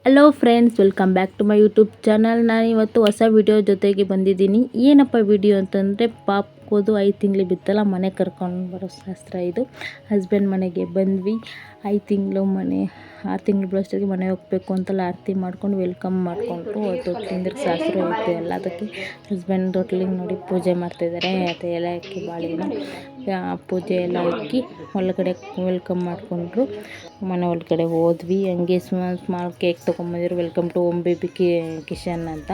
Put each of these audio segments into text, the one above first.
Hello friends, welcome back to my YouTube channel. ನಾನು ಇವತ್ತು ಹೊಸ ವಿಡಿಯೋ ಜೊತೆಗೆ ಬಂದಿದ್ದೀನಿ. ಏನಪ್ಪ ವಿಡಿಯೋ ಅಂತಂದರೆ, ಪಾಪಗೋದು 5 ತಿಂಗಳು ಬಿತ್ತಲ್ಲ, ಮನೆ ಕರ್ಕೊಂಡು ಬರೋ ಶಾಸ್ತ್ರ ಇದು. ಹಸ್ಬೆಂಡ್ ಮನೆಗೆ ಬಂದ್ವಿ. 5 ತಿಂಗಳು ಮನೆ 6 ತಿಂಗಳು ಬರೋಷ್ಟೊತ್ತಿಗೆ ಮನೆ ಹೋಗಬೇಕು ಅಂತೆಲ್ಲ ಆರತಿ ಮಾಡ್ಕೊಂಡು ವೆಲ್ಕಮ್ ಮಾಡಿಕೊಂಡು ತೊಟ್ಟಿಲಿಂದ ಶಾಸ್ತ್ರ ಇತ್ತು ಎಲ್ಲ. ಅದಕ್ಕೆ ಹಸ್ಬೆಂಡ್ ತೊಟ್ಲಿಗೆ ನೋಡಿ ಪೂಜೆ ಮಾಡ್ತಾಯಿದ್ದಾರೆ. ಮತ್ತು ಎಲೆ ಹಾಕಿ ಬಾಳೆಗಿನ ಪೂಜೆ ಎಲ್ಲ ಹಾಕಿ ಒಳಗಡೆ ವೆಲ್ಕಮ್ ಮಾಡಿಕೊಂಡ್ರು. ಮನೆ ಒಳಗಡೆ ಹೋದ್ವಿ. ಹಂಗೆ ಸ್ಮಾಲ್ ಕೇಕ್ ತೊಗೊಂಬಂದಿದ್ರು. Welcome to home baby Kishan ಅಂತ.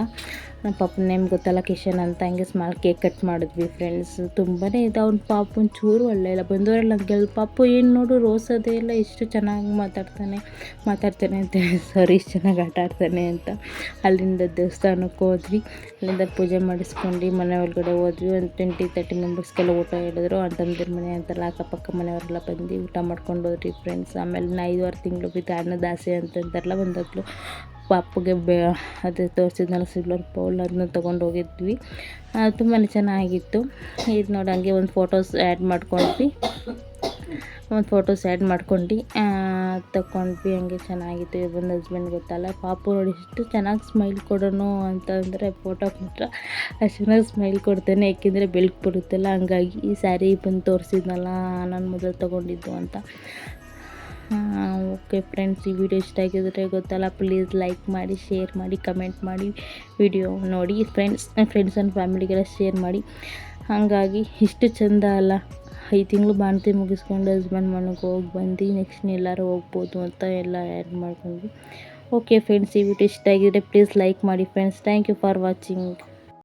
ನಮ್ಮ ಪಾಪನ ನೇಮ್ ಗೊತ್ತಲ್ಲ, ಕಿಶನ್ ಅಂತ. ಹಂಗೆ ಸ್ಮಾಲ್ ಕೇಕ್ ಕಟ್ ಮಾಡಿದ್ವಿ ಫ್ರೆಂಡ್ಸ್. ತುಂಬಾ ಇದು ಅವ್ನ ಪಾಪು ಚೂರು ಒಳ್ಳೆ ಇಲ್ಲ. ಬಂದವರೆಲ್ಲ ಹಂಗೆ ಪಾಪು ಏನು ನೋಡು ರೋಸೋದೇ ಇಲ್ಲ, ಎಷ್ಟು ಚೆನ್ನಾಗಿ ಮಾತಾಡ್ತಾನೆ ಅಂತ ಸಾರಿ, ಇಷ್ಟು ಚೆನ್ನಾಗಿ ಆಟ ಆಡ್ತಾನೆ ಅಂತ. ಅಲ್ಲಿಂದ ದೇವಸ್ಥಾನಕ್ಕೆ ಹೋದ್ವಿ. ಅಲ್ಲಿಂದ ಪೂಜೆ ಮಾಡಿಸ್ಕೊಂಡು ಮನೆ ಒಳಗಡೆ ಹೋದ್ವಿ. ಒಂದು 20-30 ಮೆಂಬರ್ಸ್ಗೆಲ್ಲ ಊಟ ಹೇಳಿದ್ರು. ಅಂತಂದಿರ ಮನೆ ಅಂತೆಲ್ಲ ಅಕ್ಕಪಕ್ಕ ಮನೆಯವರೆಲ್ಲ ಬಂದು ಊಟ ಮಾಡ್ಕೊಂಡು ಹೋದ್ರಿ ಫ್ರೆಂಡ್ಸ್. ಆಮೇಲೆ 5-6 ತಿಂಗಳು ಬಿದ್ದು ಅನ್ನದ ಆಸೆ ಅಂತಂತಾರಲ್ಲ, ಬಂದಾಗಲೂ ಪಾಪುಗೆ ಅದು ತೋರಿಸಿದ್ನಲ್ಲ ಸಿಲ್ವರ್ ಬೌಲ್, ಅದನ್ನ ತೊಗೊಂಡು ಹೋಗಿದ್ವಿ. ತುಂಬಾ ಚೆನ್ನಾಗಿತ್ತು. ಇದು ನೋಡಿ, ಹಂಗೆ ಒಂದು ಫೋಟೋಸ್ ಆ್ಯಡ್ ಮಾಡ್ಕೊಂಡ್ವಿ. ತಗೊಂಡ್ವಿ. ಹಂಗೆ ಚೆನ್ನಾಗಿತ್ತು. ಬಂದು ಹಸ್ಬೆಂಡ್ ಗೊತ್ತಲ್ಲ, ಪಾಪು ನೋಡಿ ಎಷ್ಟು ಚೆನ್ನಾಗಿ ಸ್ಮೈಲ್ ಕೊಡೋನು ಅಂತಂದರೆ, ಫೋಟೋ ಕೊಟ್ಟರೆ ಅಷ್ಟು ಚೆನ್ನಾಗಿ ಸ್ಮೈಲ್ ಕೊಡ್ತಾನೆ. ಏಕೆಂದರೆ ಬೆಳಕು ಬರುತ್ತಲ್ಲ, ಹಂಗಾಗಿ ಈ ಸ್ಯಾರಿ ಬಂದು ತೋರಿಸಿದ್ನಲ್ಲ ನಾನು ಮೊದಲು ತೊಗೊಂಡಿದ್ದು ಅಂತ. ಓಕೆ ಫ್ರೆಂಡ್ಸ್, ಈ ವಿಡಿಯೋ ಇಷ್ಟ ಆಗಿದ್ರೆ ಗೊತ್ತಲ್ಲ, ಪ್ಲೀಸ್ ಲೈಕ್ ಮಾಡಿ, ಶೇರ್ ಮಾಡಿ, ಕಮೆಂಟ್ ಮಾಡಿ, ವಿಡಿಯೋ ನೋಡಿ ಫ್ರೆಂಡ್ಸ್ ಆ್ಯಂಡ್ ಫ್ಯಾಮಿಲಿಗೆಲ್ಲ ಶೇರ್ ಮಾಡಿ. ಹಾಗಾಗಿ ಇಷ್ಟು ಚೆಂದ ಅಲ್ಲ, 5 ತಿಂಗಳು ಬಾಣತಿ ಮುಗಿಸ್ಕೊಂಡು ಹಸ್ಬೆಂಡ್ ಮನೆಗೆ ಹೋಗಿ ಬಂದು ನೆಕ್ಸ್ಟ್ ಎಲ್ಲರೂ ಹೋಗ್ಬೋದು ಅಂತ ಎಲ್ಲ ಆ್ಯಡ್ ಮಾಡ್ಕೊಂಡ್ವಿ. ಓಕೆ ಫ್ರೆಂಡ್ಸ್, ಈ ವಿಡಿಯೋ ಇಷ್ಟ ಆಗಿದ್ರೆ ಪ್ಲೀಸ್ ಲೈಕ್ ಮಾಡಿ friends. Thank you for watching.